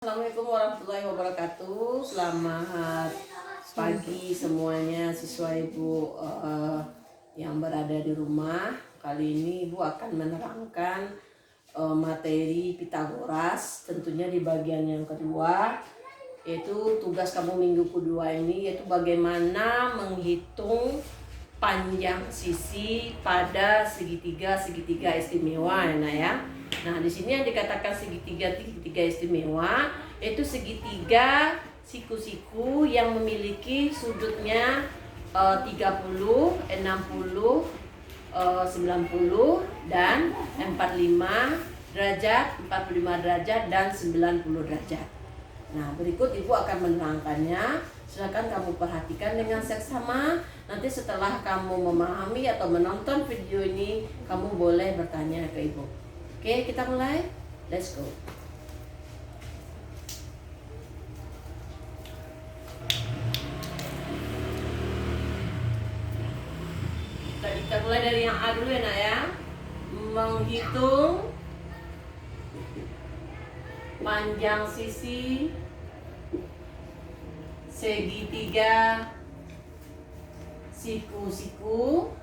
Assalamualaikum warahmatullahi wabarakatuh. Selamat pagi semuanya siswa ibu yang berada di rumah. Kali ini ibu akan menerangkan materi Pitagoras, tentunya di bagian yang kedua, yaitu tugas kamu minggu kedua ini, yaitu bagaimana menghitung panjang sisi pada segitiga istimewa ya. Nah, di sini yang dikatakan segitiga istimewa yaitu segitiga siku-siku yang memiliki sudutnya 30, 60, 90 dan 45 derajat, 45 derajat dan 90 derajat. Nah, berikut ibu akan menerangkannya. Silakan kamu perhatikan dengan seksama. Nanti setelah kamu memahami atau menonton video ini, kamu boleh bertanya ke ibu. Oke, kita mulai. Let's go. Kita mulai dari yang A dulu ya, Nak ya. Menghitung panjang sisi segitiga siku-siku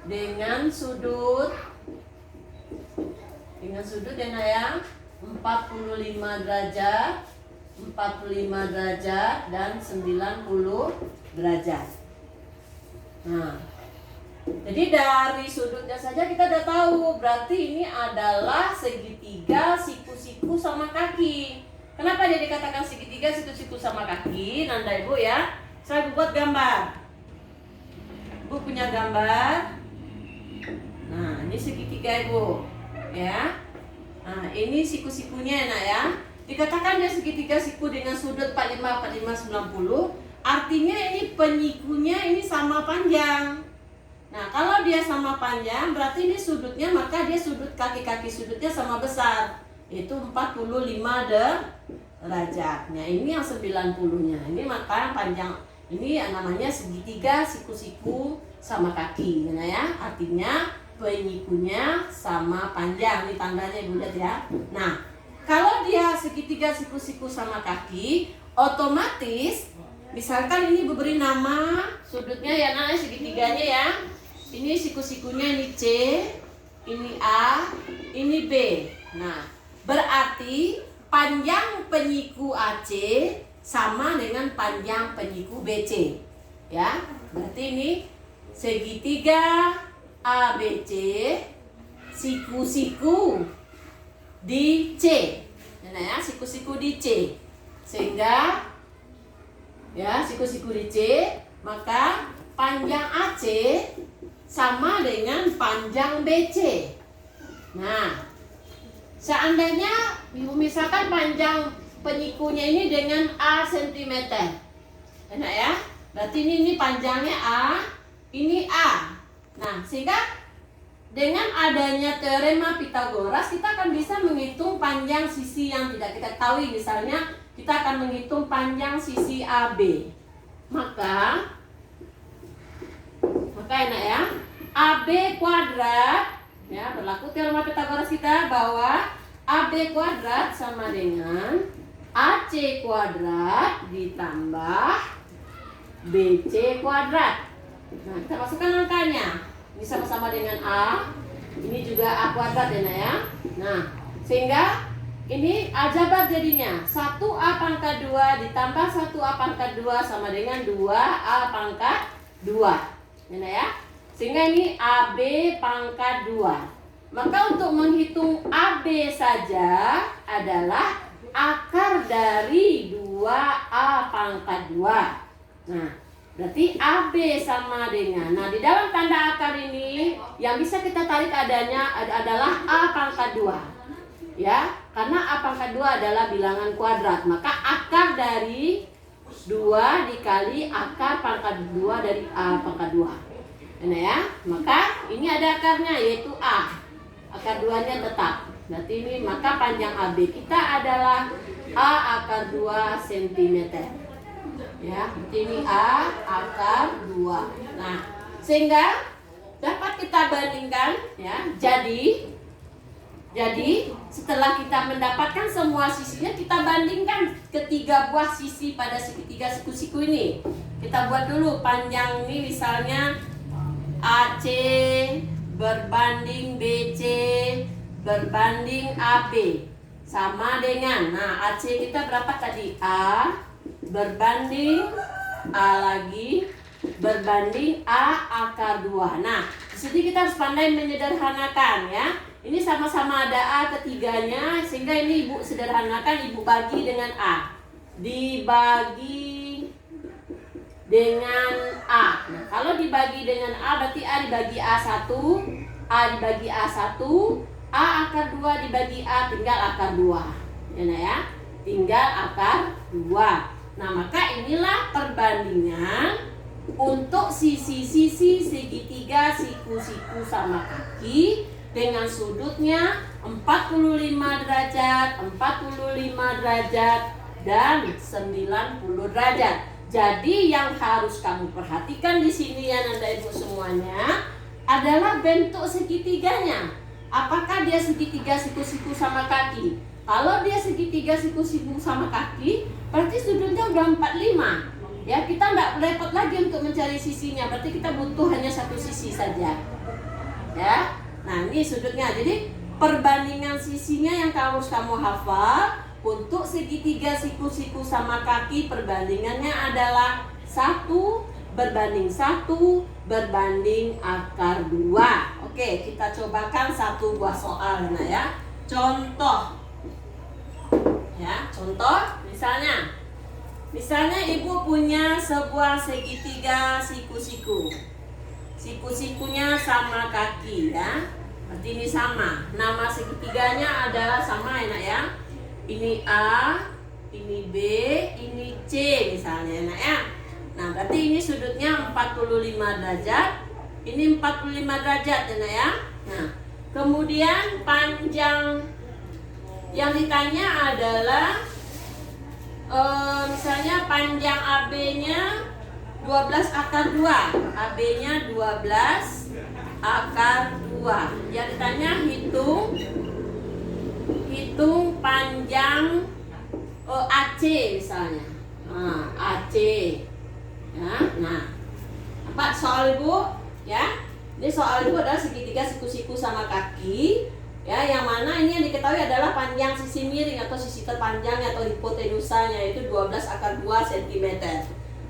dengan sudut ya Nak ya, 45 derajat, 45 derajat dan 90 derajat. Nah, jadi dari sudutnya saja kita udah tahu, berarti ini adalah segitiga siku-siku sama kaki. Kenapa dia dikatakan segitiga siku-siku sama kaki? Nanda ibu ya, saya buat gambar. Ibu punya gambar. Nah, ini segitiga ibu ya. Nah, ini siku-sikunya Nak ya. Dikatakan dia segitiga siku dengan sudut 45, 45, 90. Artinya ini penyikunya ini sama panjang. Nah, kalau dia sama panjang berarti ini sudutnya, maka dia sudut kaki-kaki sudutnya sama besar, yaitu 45 derajat. Nah, ini yang 90-nya. Ini maka panjang ini yang namanya segitiga siku-siku sama kaki. Nah ya, artinya penyikunya sama panjang. Ini tandanya ibu lihat ya. Nah, kalau dia segitiga siku-siku sama kaki, otomatis misalkan ini beri nama sudutnya ya Nak, segitiganya ya. Ini siku-sikunya, ini C, ini A, ini B. Nah, berarti panjang penyiku AC sama dengan panjang penyiku BC. Ya, berarti ini segitiga ABC, siku-siku di C. Nah ya, siku-siku di C. Sehingga ya, siku-siku di C, maka panjang AC sama dengan panjang BC. Nah, seandainya misalkan panjang penyikunya ini dengan A cm. Enak ya? Berarti ini panjangnya A, ini A. Nah, sehingga dengan adanya teorema Pitagoras kita akan bisa menghitung panjang sisi yang tidak kita ketahui. Misalnya kita akan menghitung panjang sisi AB. Maka enak ya, AB kuadrat ya, berlaku teorema Pitagoras kita bahwa AB kuadrat sama dengan AC kuadrat ditambah BC kuadrat. Nah, kita masukkan angkanya. Ini sama-sama dengan A, ini juga A kuadrat ya. Nah, sehingga ini aljabar jadinya 1A pangkat 2 ditambah 1A pangkat 2 sama dengan 2A pangkat 2 ya. Sehingga ini AB pangkat 2. Maka untuk menghitung AB saja adalah akar dari 2A pangkat 2. Nah, berarti AB sama dengan, nah di dalam tanda akar ini yang bisa kita tarik adalah A pangkat 2 ya, karena A pangkat 2 adalah bilangan kuadrat, maka akar dari 2 dikali akar pangkat 2 dari A pangkat 2. Nah ya, maka ini ada akarnya yaitu A, akar 2 nya tetap. Berarti ini maka panjang AB kita adalah A akar 2 cm. Ya, ini A akar 2. Nah, sehingga dapat kita bandingkan ya. Jadi Jadi setelah kita mendapatkan semua sisinya, kita bandingkan ketiga buah sisi pada segitiga siku-siku ini. Kita buat dulu panjang ini, misalnya AC berbanding BC berbanding AB sama dengan, nah AC kita berapa tadi? A berbanding A lagi berbanding A akar 2. Nah, di sini kita harus pandai menyederhanakan ya. Ini sama-sama ada A ketiganya, sehingga ini ibu sederhanakan, ibu bagi dengan A. Dibagi dengan A. Nah, kalau dibagi dengan A berarti A dibagi A1, A dibagi A1, A akar 2 dibagi A, tinggal akar 2. Ya, nah ya, tinggal akar 2. Nah, maka inilah perbandingan untuk sisi-sisi segitiga siku-siku sama kaki dengan sudutnya 45 derajat, 45 derajat, dan 90 derajat. Jadi yang harus kamu perhatikan di sini ya Nanda Ibu semuanya adalah bentuk segitiganya. Apakah dia segitiga siku-siku sama kaki? Kalau dia segitiga siku-siku sama kaki, berarti sudutnya udah 45. Ya, kita nggak repot lagi untuk mencari sisinya. Berarti kita butuh hanya satu sisi saja. Ya. Nah, ini sudutnya. Jadi perbandingan sisinya yang harus kamu hafal. Untuk segitiga siku-siku sama kaki, perbandingannya adalah 1 berbanding 1 berbanding akar 2. Oke, kita cobakan satu buah soal ya. Contoh. Ya, contoh misalnya ibu punya sebuah segitiga siku-siku. Siku-sikunya sama kaki ya. Berarti ini sama. Nama segitiganya adalah sama enak ya. Ini A, ini B, ini C misalnya enak ya. Nah, berarti ini sudutnya 45 derajat. Ini 45 derajat enak ya. Nah, kemudian panjang yang ditanya adalah misalnya panjang AB-nya 12 akar 2. AB-nya 12 akar 2. Yang ditanya hitung panjang AC misalnya. Nah, AC. Ya, nah. Apa soal Ibu? Ya. Ini soal Ibu adalah segitiga siku-siku sama kaki. Ya, yang mana ini yang diketahui adalah panjang sisi miring atau sisi terpanjangnya atau hipotenusanya yaitu 12 akar 2 cm.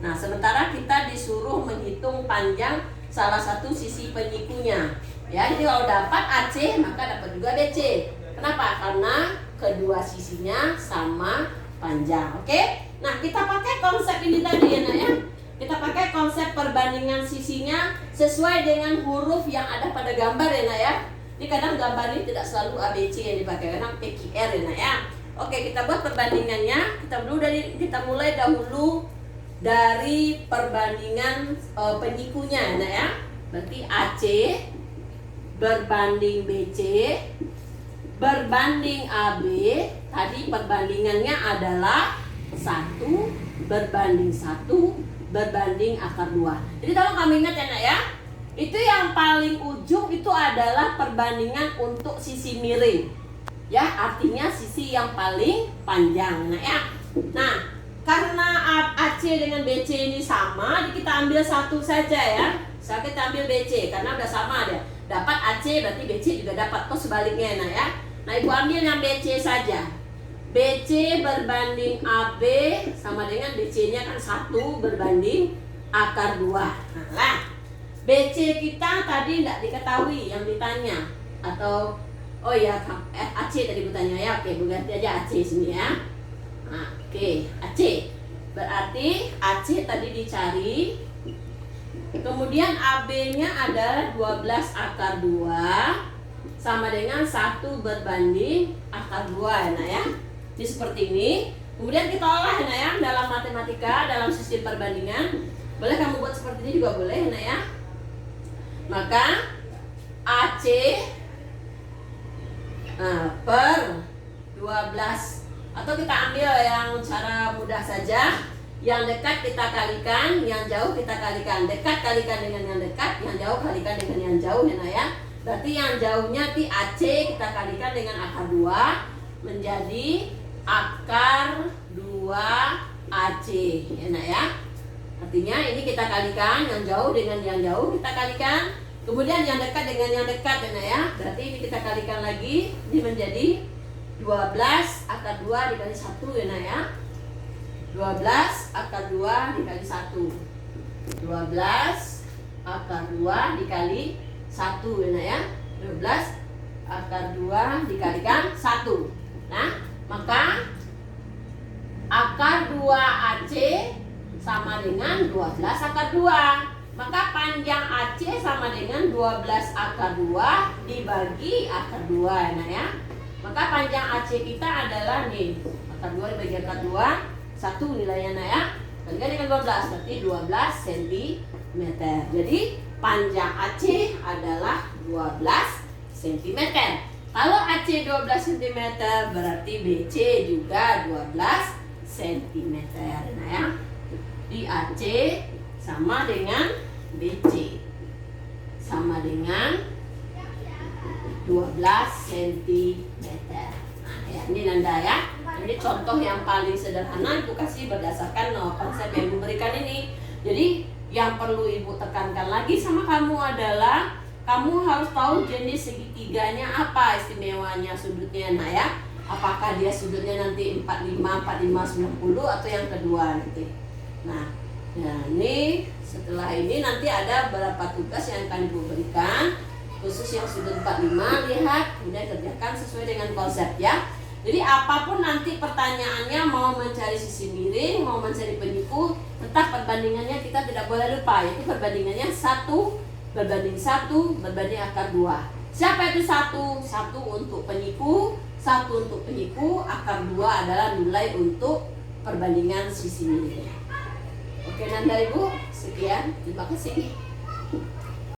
Nah, sementara kita disuruh menghitung panjang salah satu sisi penyikunya. Ya, jadi kalau dapat AC maka dapat juga BC. Kenapa? Karena kedua sisinya sama panjang. Oke? Nah, kita pakai konsep ini tadi ya, Nak ya. Kita pakai konsep perbandingan sisinya sesuai dengan huruf yang ada pada gambar ya, Nak ya. Ini kadang gambar ini tidak selalu ABC yang dipakai, kadang PQR ya, Nak ya. Oke, kita buat perbandingannya. Kita mulai dahulu dari perbandingan penyikunya, Nak ya. Berarti AC berbanding BC berbanding AB. Tadi perbandingannya adalah 1 berbanding 1 berbanding akar 2. Jadi tolong kamu ingat ya, Nak ya. Itu yang paling ujung itu adalah perbandingan untuk sisi miring. Ya, artinya sisi yang paling panjang. Nah ya. Nah, karena AC dengan BC ini sama, jadi kita ambil satu saja ya. Saya kita ambil BC karena udah sama dia. Dapat AC berarti BC juga dapat. Atau sebaliknya nah ya. Nah, Ibu ambil yang BC saja. BC berbanding AB sama dengan BC-nya kan 1 berbanding akar 2. Nah, BC kita tadi tidak diketahui yang ditanya. Atau, oh ya AC tadi bertanya ya. Oke, ganti aja AC sini ya. Nah, oke, AC. Berarti AC tadi dicari. Kemudian AB-nya adalah 12 akar 2 sama dengan 1 berbanding akar 2 ya. Jadi seperti ini. Kemudian kita olah ya dalam matematika, dalam sistem perbandingan. Boleh kamu buat seperti ini juga boleh ya. Maka AC per 12, atau kita ambil yang cara mudah saja. Yang dekat kita kalikan, yang jauh kita kalikan. Dekat kalikan dengan yang dekat, yang jauh kalikan dengan yang jauh ya. Berarti yang jauhnya ti AC kita kalikan dengan akar 2 menjadi akar 2 AC. Ya nak ya. Artinya ini kita kalikan yang jauh dengan yang jauh kita kalikan. Kemudian yang dekat dengan yang dekat ya nak ya. Berarti ini kita kalikan lagi. Ini menjadi 12 akar 2 dikali 1 ya nak ya. 12 akar 2 dikali 1. 12 akar 2 dikali 1 ya nak ya. 12 akar 2 dikalikan 1. Nah, maka akar 2 AC sama dengan 12 akar 2. Maka panjang AC sama dengan 12 akar 2 dibagi akar 2 ya nak ya. Maka panjang AC kita adalah nih, akar 2 dibagi akar 2, 1 nilainya nak ya. Kalikan dengan 12, berarti 12 cm. Jadi panjang AC adalah 12 cm. Kalau AC 12 cm berarti BC juga 12 cm. Nah ya. Di AC sama dengan BC sama dengan 12 cm. Nah ya, ini Nanda ya. Ini contoh yang paling sederhana Ibu kasih berdasarkan konsep yang Ibu berikan ini. Jadi yang perlu Ibu tekankan lagi sama kamu adalah kamu harus tahu jenis segitiganya apa istimewanya sudutnya nah ya. Apakah dia sudutnya nanti 45, 45, 90 atau yang kedua nanti. Nah, ya ini setelah ini nanti ada beberapa tugas yang akan Ibu berikan. Khusus yang sudut 45 lihat kemudian kerjakan sesuai dengan konsep ya. Jadi apapun nanti pertanyaannya, mau mencari sisi miring, mau mencari penyiku, tetap perbandingannya kita tidak boleh lupa, yaitu perbandingannya 1 berbanding 1 berbanding akar 2. Siapa itu 1? 1 untuk penyiku, 1 untuk penyiku, akar 2 adalah nilai untuk perbandingan sisi miringnya. Oke Nanda Ibu, sekian, terima kasih.